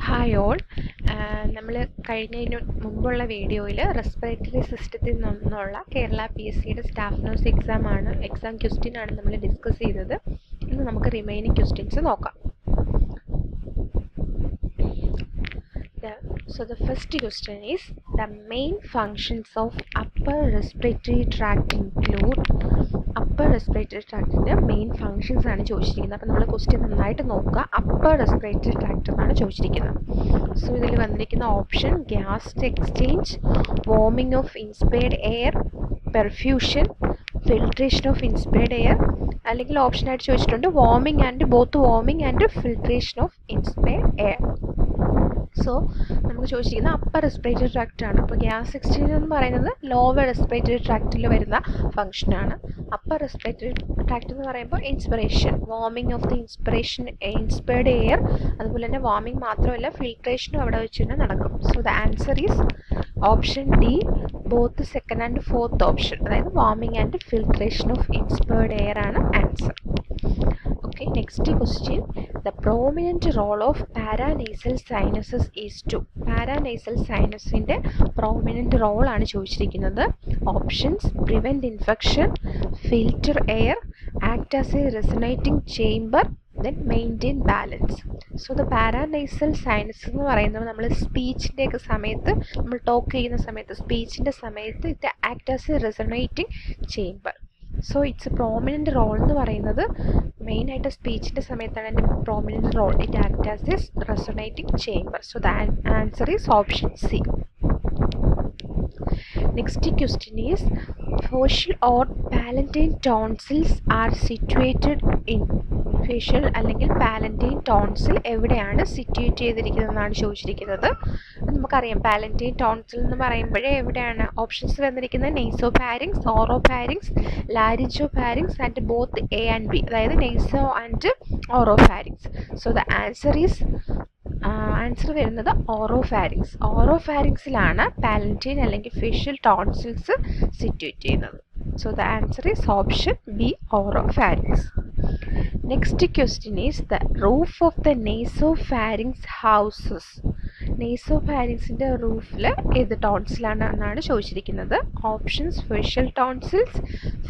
Hi all. നമ്മൾ കഴിഞ്ഞതിന് മുമ്പുള്ള വീഡിയോയിൽ റെസ്പിറേറ്ററി സിസ്റ്റത്തിൽ നിന്നുള്ള കേരള PSCയുടെ സ്റ്റാഫ് നഴ്സ് എക്സാം ക്വസ്റ്റ്യൻ ആണ് നമ്മൾ ഡിസ്കസ് ചെയ്തത്. ഇന്ന് നമുക്ക് റിമൈനിങ് ക്വസ്റ്റ്യൻസ് നോക്കാം. So the first question is, the main functions of upper respiratory tract include. Upper respiratory ട്രാക്റ്റിൻ്റെ മെയിൻ ഫങ്ഷൻസ് ആണ് ചോദിച്ചിരിക്കുന്നത്. അപ്പോൾ നമ്മൾ ക്വസ്റ്റ്യൻ നന്നായിട്ട് നോക്കുക. അപ്പർ റെസ്പിറേറ്ററി ട്രാക്റ്റ് എന്നാണ് ചോദിച്ചിരിക്കുന്നത്. സോ ഇതിൽ വന്നിരിക്കുന്ന option gas exchange, warming of inspired air, perfusion, filtration of inspired air, അല്ലെങ്കിൽ ഓപ്ഷനായിട്ട് ചോദിച്ചിട്ടുണ്ട് warming and filtration of inspired air. So നമുക്ക് ചോദിച്ചിരിക്കുന്നത് അപ്പർ റെസ്പിറേറ്ററി ട്രാക്റ്റ് ആണ്. അപ്പോൾ ഗ്യാസ് എക്സ്ചേഞ്ച് എന്ന് പറയുന്നത് ലോവർ റെസ്പിറേറ്ററി ട്രാക്റ്റിൽ വരുന്ന ഫംഗ്ഷനാണ്. അപ്പർ റെസ്പിറേറ്ററി ട്രാക്റ്റ് എന്ന് പറയുമ്പോൾ inspiration, warming of the inspired air, അതുപോലെ തന്നെ വാർമിംഗ് മാത്രമല്ല ഫിൽട്രേഷനും അവിടെ വെച്ച് തന്നെ നടക്കും. So the answer is option D, both second and fourth option, അതായത് warming and filtration of inspired air ആണ് answer. Okay, next question. The prominent role of paranasal sinuses is to. Paranasal sinusന്റെ prominent role ആണ് ചോദിച്ചിരിക്കുന്നത്. Options: prevent infection, filter air, act as a resonating chamber, then maintain balance. So the paranasal sinus എന്ന് പറയുന്നത് നമ്മൾ സ്പീച്ചിൻ്റെ ഒക്കെ സമയത്ത്, നമ്മൾ talk ചെയ്യുന്ന സമയത്ത്, സ്പീച്ചിൻ്റെ സമയത്ത് ഇത് act as a resonating chamber. So its prominent role എന്ന് പറയുന്നത് മെയിനായിട്ട് സ്പീച്ചിൻ്റെ സമയത്താണ് എൻ്റെ prominent role. It act as a resonating chamber. So the answer is option C. Next question is, facial or palatine tonsils are situated in. Facial അല്ലെങ്കിൽ palatine tonsil എവിടെയാണ് situate ചെയ്തിരിക്കുന്നതെന്നാണ് ചോദിച്ചിരിക്കുന്നത്. നമുക്കറിയാം പാലന്റൈൻ ടോൺസിൽ എന്ന് പറയുമ്പോഴേ എവിടെയാണ് ഓപ്ഷൻസ് വന്നിരിക്കുന്നത്? Nasopharynx, oropharynx, laryngopharynx and both A and B, അതായത് naso and oropharynx. So the answer വരുന്നത് ഓറോഫാരിങ്സ്. ഓറോഫാരിങ്സിലാണ് പാലന്റൈൻ അല്ലെങ്കിൽ ഫേഷ്യൽ ടോൺസിൽസ് സിറ്റുവേറ്റ് ചെയ്യുന്നത്. So the answer is option B, oropharynx. Next question is, the roof of the nasopharynx houses. നേസോഫാരിങ്സിൻ്റെ റൂഫിൽ ഏത് ടോൺസിലാണ് എന്നാണ് ചോദിച്ചിരിക്കുന്നത്. Options: facial tonsils,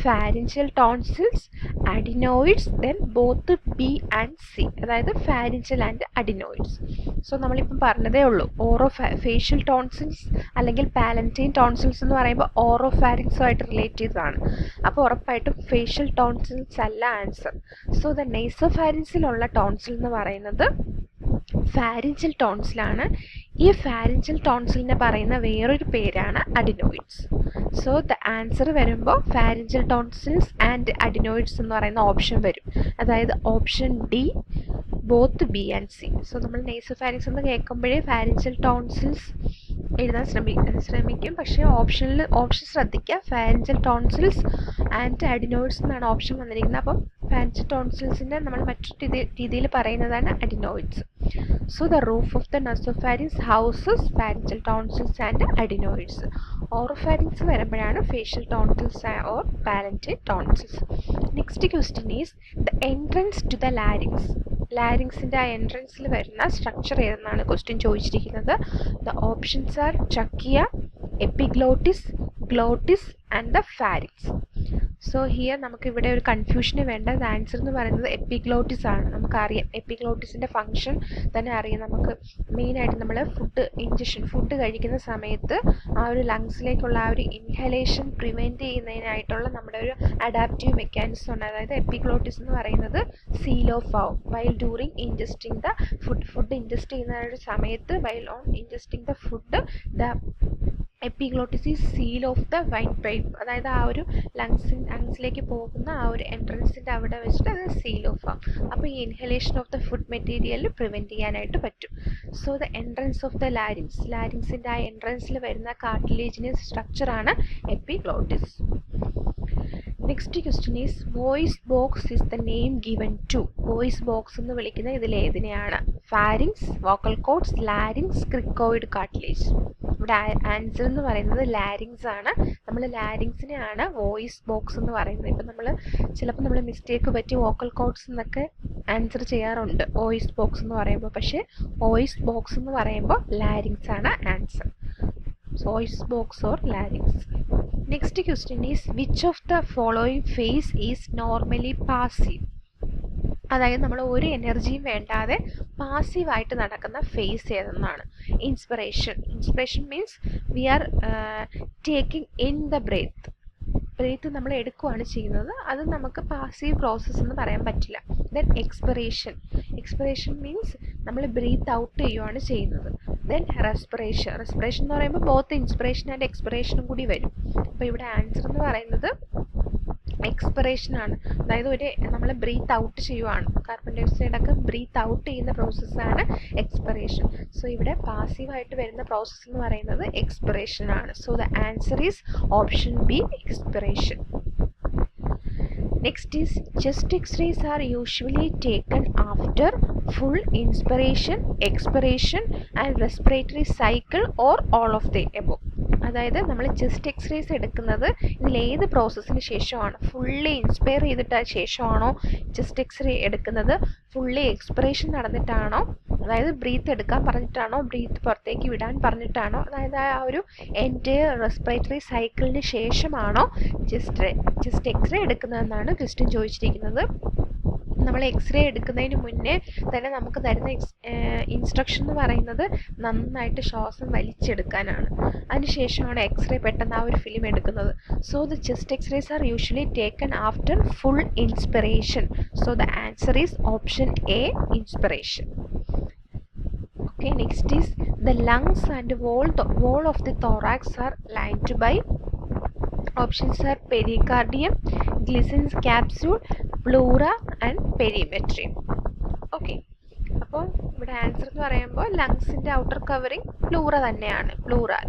pharyngeal tonsils, adenoids, then both B and C, അതായത് pharyngeal and adenoids. So നമ്മളിപ്പം പറഞ്ഞതേ ഉള്ളൂ, facial tonsils അല്ലെങ്കിൽ Palatine tonsils എന്ന് പറയുമ്പോൾ ഓറോഫാരിങ്സുമായിട്ട് റിലേറ്റ് ചെയ്തതാണ്. അപ്പോൾ ഉറപ്പായിട്ടും ഫേഷ്യൽ ടോൺസിൽസ് അല്ല ആൻസർ. സോ ദ നേസോഫാരിങ്സിലുള്ള ടോൺസിൽ എന്ന് പറയുന്നത് ഫാരിഞ്ചൽ ടോൺസിലാണ്. ഈ ഫാരിഞ്ചൽ ടോൺസിലിനെ പറയുന്ന വേറൊരു പേരാണ് അഡിനോയിഡ്സ്. സോ ദ ആൻസർ വരുമ്പോൾ ഫാരിഞ്ചൽ ടോൺസിൽസ് ആൻഡ് അഡിനോയിഡ്സ് എന്ന് പറയുന്ന ഓപ്ഷൻ വരും, അതായത് option D, both B and C. So നമ്മൾ നേസോഫാരിങ്സ് എന്ന് കേൾക്കുമ്പോഴേ ഫാരിഞ്ചൽ ടോൺസിൽസ് എഴുതാൻ ശ്രമിക്കും, പക്ഷേ ഓപ്ഷൻ ശ്രദ്ധിക്കുക, ഫാരിഞ്ചൽ ടോൺസിൽസ് ആൻഡ് അഡിനോയിഡ്സ് എന്നാണ് ഓപ്ഷൻ വന്നിരിക്കുന്നത്. അപ്പം ഫാരിഞ്ചൽ ടോൺസിൽസിൻ്റെ നമ്മൾ മറ്റൊരു രീതിയിൽ പറയുന്നതാണ് adenoids. So the roof of the nasopharynx houses pharyngeal tonsils and adenoids. Oropharynx വരുമ്പോഴാണ് facial tonsils or palatine tonsils. Next question is, the entrance to the larynx. ലാരിങ്സിൻ്റെ ആ എൻട്രൻസിൽ വരുന്ന സ്ട്രക്ചർ ഏതെന്നാണ് ക്വസ്റ്റ്യൻ ചോദിച്ചിരിക്കുന്നത്. The options are trachea, epiglottis, glottis and the pharynx. So here നമുക്കിവിടെ ഒരു കൺഫ്യൂഷന് വേണ്ട ആൻസർ എന്ന് പറയുന്നത് എപ്പിഗ്ലോട്ടിസ് ആണ്. നമുക്കറിയാം എപ്പിഗ്ലോട്ടിസിൻ്റെ ഫങ്ഷൻ തന്നെ അറിയാം. നമുക്ക് മെയിനായിട്ട് നമ്മൾ ഫുഡ് കഴിക്കുന്ന സമയത്ത് ആ ഒരു ലങ്സിലേക്കുള്ള ആ ഒരു ഇൻഹലേഷൻ പ്രിവെൻറ്റ് ചെയ്യുന്നതിനായിട്ടുള്ള നമ്മുടെ ഒരു അഡാപ്റ്റീവ് മെക്കാനിസം ഉണ്ട്. അതായത് എപ്പിഗ്ലോട്ടിസ് എന്ന് പറയുന്നത് സീൽ ഓഫ് ആവും while during ingesting the food ingest ചെയ്യുന്ന ഒരു സമയത്ത്, while on ingesting the food, the epiglottis is seal off the windpipe, അതായത് ആ ഒരു ലങ്സിലേക്ക് പോകുന്ന ആ ഒരു എൻട്രൻസിൻ്റെ അവിടെ വെച്ചിട്ട് അത് സീൽ ഓഫ് ആവും. അപ്പോൾ ഈ inhalation of the food material prevent ചെയ്യാനായിട്ട് പറ്റും. So the entrance of the ലാരിങ്സിൻ്റെ ആ എൻട്രൻസിൽ വരുന്ന കാർട്ടിലേജിനസ് സ്ട്രക്ചറാണ് epiglottis. Next question is voice box is the name given to. Voice box എന്ന് വിളിക്കുന്ന ഇതിലേതിനെയാണ്? Pharynx, vocal cords, larynx, cricoid cartilage. ഇവിടെ ആൻസർ എന്ന് പറയുന്നത് ലാരിങ്സ് ആണ്. നമ്മൾ ലാരിങ്സിനെയാണ് വോയിസ് ബോക്സ് എന്ന് പറയുന്നത്. ഇപ്പം ചിലപ്പോൾ നമ്മൾ മിസ്റ്റേക്ക് പറ്റി വോക്കൽ കോഡ്സ് എന്നൊക്കെ ആൻസർ ചെയ്യാറുണ്ട് വോയിസ് ബോക്സ് എന്ന് പറയുമ്പോൾ. പക്ഷേ വോയിസ് ബോക്സ് എന്ന് പറയുമ്പോൾ ലാരിങ്സ് ആണ് answer. Voice box or larynx. Next question is which of the following phase is normally passive. അതായത് നമ്മൾ ഒരു എനർജിയും വേണ്ടാതെ പാസീവായിട്ട് നടക്കുന്ന ഫേസ് ഏതെന്നാണ്? Inspiration means we are taking in the breath നമ്മൾ എടുക്കുകയാണ് ചെയ്യുന്നത്. അത് നമുക്ക് പാസീവ് പ്രോസസ്സ് എന്ന് പറയാൻ പറ്റില്ല. ദെൻ എക്സ്പിറേഷൻ മീൻസ് നമ്മൾ ബ്രീത്ത് ഔട്ട് ചെയ്യുകയാണ് ചെയ്യുന്നത്. ദെൻ റെസ്പിറേഷൻ എന്ന് പറയുമ്പോൾ ബോത്ത് ഇൻസ്പിറേഷൻ ആൻഡ് എക്സ്പിറേഷനും കൂടി വരും. അപ്പോൾ ഇവിടെ ആൻസർ എന്ന് പറയുന്നത് എക്സ്പിറേഷൻ ആണ്. അതായത് നമ്മൾ ബ്രീത്ത് ഔട്ട് ചെയ്യുവാണ്. കാർബൺ ഡൈ ഓക്സൈഡൊക്കെ ബ്രീത്ത് ഔട്ട് ചെയ്യുന്ന പ്രോസസ്സാണ് എക്സ്പിറേഷൻ. സോ ഇവിടെ പാസീവായിട്ട് വരുന്ന പ്രോസസ്സ് എന്ന് പറയുന്നത് എക്സ്പിറേഷൻ ആണ്. So the answer is option B, expiration. Next is chest x-rays are usually taken after full inspiration, expiration and respiratory cycle or all of the above. അതായത് നമ്മൾ chest X-rays എടുക്കുന്നത് ഇതിലേത് പ്രോസസ്സിന് ശേഷമാണ്? Fully inspire ചെയ്തിട്ട് ശേഷമാണോ chest X ray എടുക്കുന്നത്? Fully expiration നടന്നിട്ടാണോ? അതായത് breath എടുക്കാൻ പറഞ്ഞിട്ടാണോ? ബ്രീത്ത് പുറത്തേക്ക് വിടാൻ പറഞ്ഞിട്ടാണോ? അതായത് ആ ഒരു എൻ്റെ റെസ്പിറേറ്ററി സൈക്കിളിന് ശേഷമാണോ ചെസ്റ്റ് എക്സ്റേ എടുക്കുന്നതെന്നാണ് ക്വസ്റ്റ്യൻ ചോദിച്ചിരിക്കുന്നത്. നമ്മൾ എക്സ്റേ എടുക്കുന്നതിന് മുന്നേ തന്നെ നമുക്ക് തരുന്ന ഇൻസ്ട്രക്ഷൻ എന്ന് പറയുന്നത് നന്നായിട്ട് ശ്വാസം വലിച്ചെടുക്കാനാണ്. അതിനുശേഷമാണ് എക്സ്റേ പെട്ടെന്ന് ആ ഒരു ഫിലിം എടുക്കുന്നത്. So the chest X-rays are usually taken after full inspiration. So the answer is option A, inspiration. Okay, next is the lungs and wall of the thorax are lined by. Options are pericardium, Glissen's capsule, pleura and perimetrium. Okay, അപ്പോൾ ഇവിടെ answer എന്ന് പറയുമ്പോൾ ലങ്സിൻ്റെ outer covering pleura തന്നെയാണ്.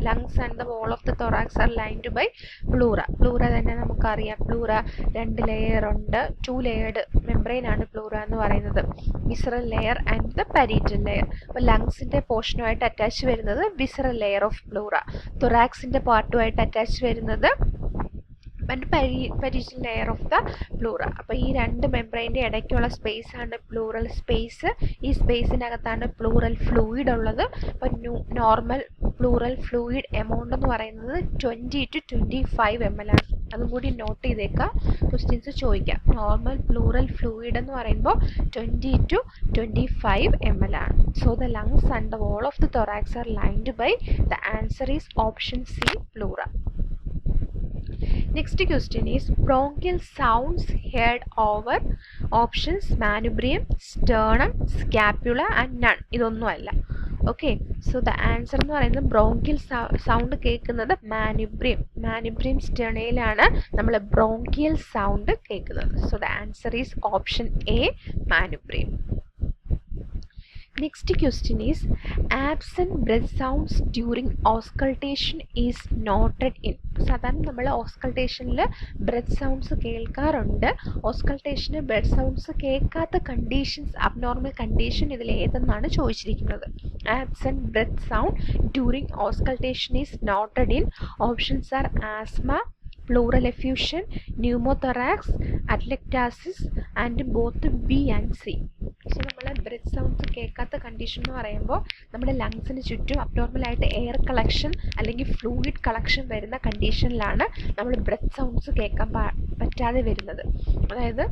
Lungs and the wall of the thorax are lined by pleura തന്നെ നമുക്കറിയാം. Pleura 2 layer ഉണ്ട്. 2 layered membrane ആണ് പ്ലൂറ എന്ന് പറയുന്നത്. Visceral layer and the parietal layer. അപ്പോൾ ലങ്സിൻ്റെ പോർഷനുമായിട്ട് അറ്റാച്ച് വരുന്നത് വിസറൽ ലെയർ ഓഫ് പ്ലൂറ. തൊറാക്സിൻ്റെ പാർട്ടുമായിട്ട് അറ്റാച്ച് വരുന്നത് parietal layer of the pleura. അപ്പോൾ ഈ 2 മെംബ്രെയിൻ്റെ ഇടയ്ക്കുള്ള സ്പേസ് ആണ് പ്ലൂറൽ സ്പേസ്. ഈ സ്പേസിനകത്താണ് പ്ലൂറൽ ഫ്ലൂയിഡ് ഉള്ളത്. അപ്പോൾ നോർമൽ പ്ലൂറൽ ഫ്ലൂയിഡ് എമൗണ്ട് എന്ന് പറയുന്നത് 20 to 25 ml ആണ്. അതും കൂടി നോട്ട് ചെയ്തേക്കാം, ക്വസ്റ്റ്യൻസ് ചോദിക്കാം. നോർമൽ പ്ലൂറൽ ഫ്ലൂയിഡ് എന്ന് പറയുമ്പോൾ 20 to 25 ml ആണ്. So the lungs and the wall of the thorax are lined by. The answer is option C, pleura. Next question is bronchial sounds heard over. Options manubrium, sternum, scapula and none. ഇതൊന്നുമല്ല. Okay, so the answer എന്ന് പറയുന്നത് bronchial sound കേൾക്കുന്നത് manubrium സ്റ്റെർണയിലാണ് നമ്മൾ bronchial sound കേൾക്കുന്നത്. So the answer is option A, manubrium. Next question is absent breath sounds during auscultation is noted in. സാധാരണ നമ്മൾ ഓസ്കൾട്ടേഷനിൽ breath sounds കേൾക്കാറുണ്ട്. ഓസ്കൾട്ടേഷന് ബ്രെത്ത് സൗണ്ട്സ് കേൾക്കാത്ത കണ്ടീഷൻസ്, അബ്നോർമൽ കണ്ടീഷൻ ഇതിൽ ഏതെന്നാണ് ചോദിച്ചിരിക്കുന്നത്. Absent breath sound during auscultation is noted in. Options are asthma, pleural effusion, pneumothorax, atelectasis and both B and C. So നമ്മൾ breath sounds കേൾക്കാത്ത കണ്ടീഷൻ എന്ന് പറയുമ്പോൾ നമ്മുടെ ലങ്സിന് ചുറ്റും അബ്നോർമലായിട്ട് എയർ കളക്ഷൻ അല്ലെങ്കിൽ ഫ്ലൂയിഡ് കളക്ഷൻ വരുന്ന കണ്ടീഷനിലാണ് നമ്മൾ ബ്രെത്ത് സൗണ്ട്സ് കേൾക്കാൻ പറ്റാതെ വരുന്നത്. അതായത്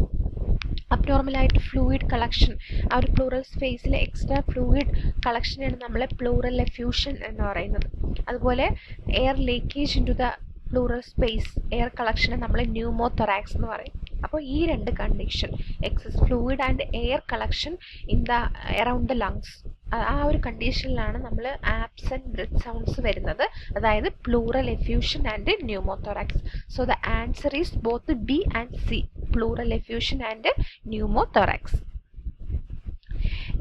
അബ്നോർമലായിട്ട് ഫ്ലൂയിഡ് കളക്ഷൻ, ആ ഒരു പ്ലൂറൽ സ്പേസിൽ എക്സ്ട്രാ ഫ്ലൂയിഡ് കളക്ഷനാണ് നമ്മൾ പ്ലൂറൽ എഫ്യൂഷൻ എന്ന് പറയുന്നത്. അതുപോലെ air leakage in to the pleural space, air കളക്ഷനെ നമ്മൾ ന്യൂമോതൊറാക്സ് എന്ന് പറയും. അപ്പോൾ ഈ 2 condition, excess fluid and air collection in the around the lungs, ആ ഒരു കണ്ടീഷനിലാണ് നമ്മൾ ആബ്സെൻറ്റ് ബ്രെത്ത് സൗണ്ട്സ് വരുന്നത്. അതായത് pleural effusion and pneumothorax. So the answer is both B and C, pleural effusion and pneumothorax.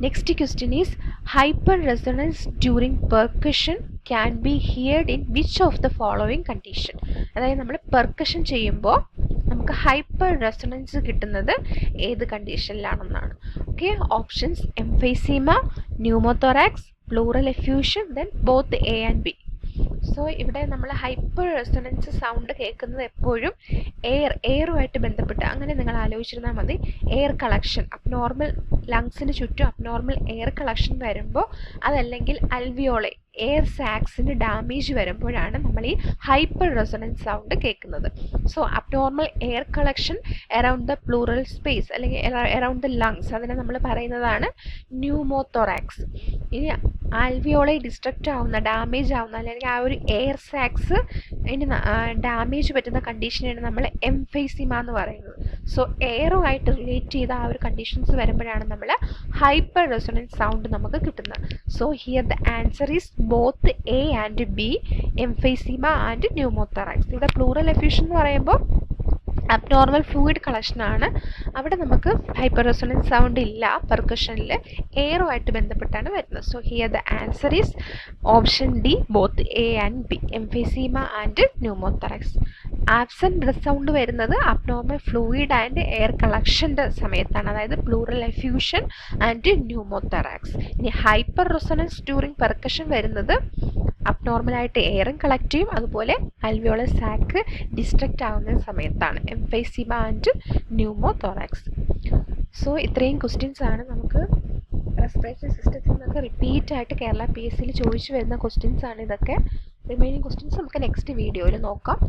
Next question is hyperresonance during percussion can be heard in which of the following condition. അതായത് നമ്മൾ percussion ചെയ്യുമ്പോൾ നമുക്ക് നമുക്ക് hyper resonance കിട്ടുന്നത് ഏത് കണ്ടീഷനിലാണെന്നാണ്. Okay, options emphysema, pneumothorax, pleural effusion, then both A and B. So ഇവിടെ നമ്മൾ ഹൈപ്പർ റെസൊണൻസ് സൗണ്ട് കേൾക്കുന്നത് എപ്പോഴും എയറുമായിട്ട് ബന്ധപ്പെട്ട്, അങ്ങനെ നിങ്ങൾ ആലോചിച്ചിരുന്നാൽ മതി. എയർ കളക്ഷൻ, അബ്നോർമൽ ലങ്സിന് ചുറ്റും അബ്നോർമൽ എയർ കളക്ഷൻ വരുമ്പോൾ, അതല്ലെങ്കിൽ അൽവിയോളെ എയർ സാക്സിന് ഡാമേജ് വരുമ്പോഴാണ് നമ്മൾ ഈ ഹൈപ്പർ റെസൊണൻസ് സൗണ്ട് കേൾക്കുന്നത്. So abnormal air collection around the pleural space അല്ലെങ്കിൽ അറൗണ്ട് ദ ലങ്സ്, അതിനെ നമ്മൾ പറയുന്നതാണ് ന്യൂമോതൊറാക്സ്. ഇനി ആൽവിയോളെ ഡിസ്ട്രക്റ്റ് ആവുന്ന, ഡാമേജ് ആവുന്ന, അല്ലെങ്കിൽ ആ ഒരു എയർ സാക്സ് ഇനി ഡാമേജ് പറ്റുന്ന കണ്ടീഷനാണ് നമ്മൾ എംഫൈസിമ എന്ന് പറയുന്നത്. സോ എയറുമായിട്ട് റിലേറ്റ് ചെയ്ത ആ ഒരു കണ്ടീഷൻസ് വരുമ്പോഴാണ് നമ്മൾ ഹൈപ്പർ റെസൊണൻസ് സൗണ്ട് നമുക്ക് കിട്ടുന്നത്. So here the answer is both A and B, emphysema and pneumothorax. ഇവിടെ പ്ലൂറൽ എഫ്യൂഷൻ എന്ന് പറയുമ്പോൾ അബ്നോർമൽ ഫ്ലൂയിഡ് കളക്ഷനാണ്. അവിടെ നമുക്ക് ഹൈപ്പർ റെസൊണൻസ് സൗണ്ട് ഇല്ല, പെർക്കഷനിൽ എയറുമായിട്ട് ബന്ധപ്പെട്ടാണ് വരുന്നത്. So here the answer is option D, both A and B, emphysema and pneumothorax. Absent breath sound വരുന്നത് അബ്നോർമൽ ഫ്ലൂയിഡ് ആൻഡ് എയർ കളക്ഷൻ്റെ സമയത്താണ്, അതായത് പ്ലൂറൽ എഫ്യൂഷൻ ആൻഡ് ന്യൂമോതൊറാക്സ്. ഇനി ഹൈപ്പർ റെസൊണൻസ് ഡ്യൂറിങ് പെർക്കഷൻ വരുന്നത് അബ്നോർമലായിട്ട് എയറും കളക്ട് ചെയ്യും, അതുപോലെ അൽവിയോളർ സാക്ക് ഡിസ്ട്രക്റ്റ് ആവുന്ന സമയത്താണ്, എംഫൈസീമ ആൻഡ് ന്യൂമോതൊറാക്സ്. സോ ഇത്രയും ക്വസ്റ്റ്യൻസ് ആണ് നമുക്ക് റെസ്പിറേറ്ററി സിസ്റ്റത്തിൽ നിന്നൊക്കെ റിപ്പീറ്റ് ആയിട്ട് കേരള PSCയിൽ ചോദിച്ചു വരുന്ന ക്വസ്റ്റ്യൻസ് ആണ് ഇതൊക്കെ. റിമൈനിങ് ക്വസ്റ്റ്യൻസ് നമുക്ക് നെക്സ്റ്റ് വീഡിയോയിൽ നോക്കാം.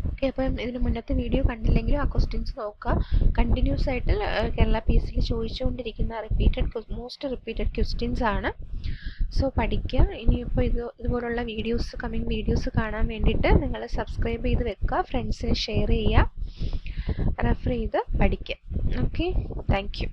ഓക്കെ, അപ്പം ഇതിന് മുന്നത്തെ വീഡിയോ കണ്ടില്ലെങ്കിലും ആ ക്വസ്റ്റ്യൻസ് നോക്കുക. കണ്ടിന്യൂസ് ആയിട്ട് കേരള PSCയിൽ ചോദിച്ചുകൊണ്ടിരിക്കുന്ന മോസ്റ്റ് റിപ്പീറ്റഡ് ക്വസ്റ്റ്യൻസ് ആണ്. സോ പഠിക്കുക. ഇനിയിപ്പോൾ ഇതുപോലുള്ള വീഡിയോസ്, കമ്മിങ് വീഡിയോസ് കാണാൻ വേണ്ടിയിട്ട് നിങ്ങൾ സബ്സ്ക്രൈബ് ചെയ്ത് വെക്കുക, ഫ്രണ്ട്സിന് ഷെയർ ചെയ്യുക, റെഫർ ചെയ്ത് പഠിക്കുക. Okay, thank you.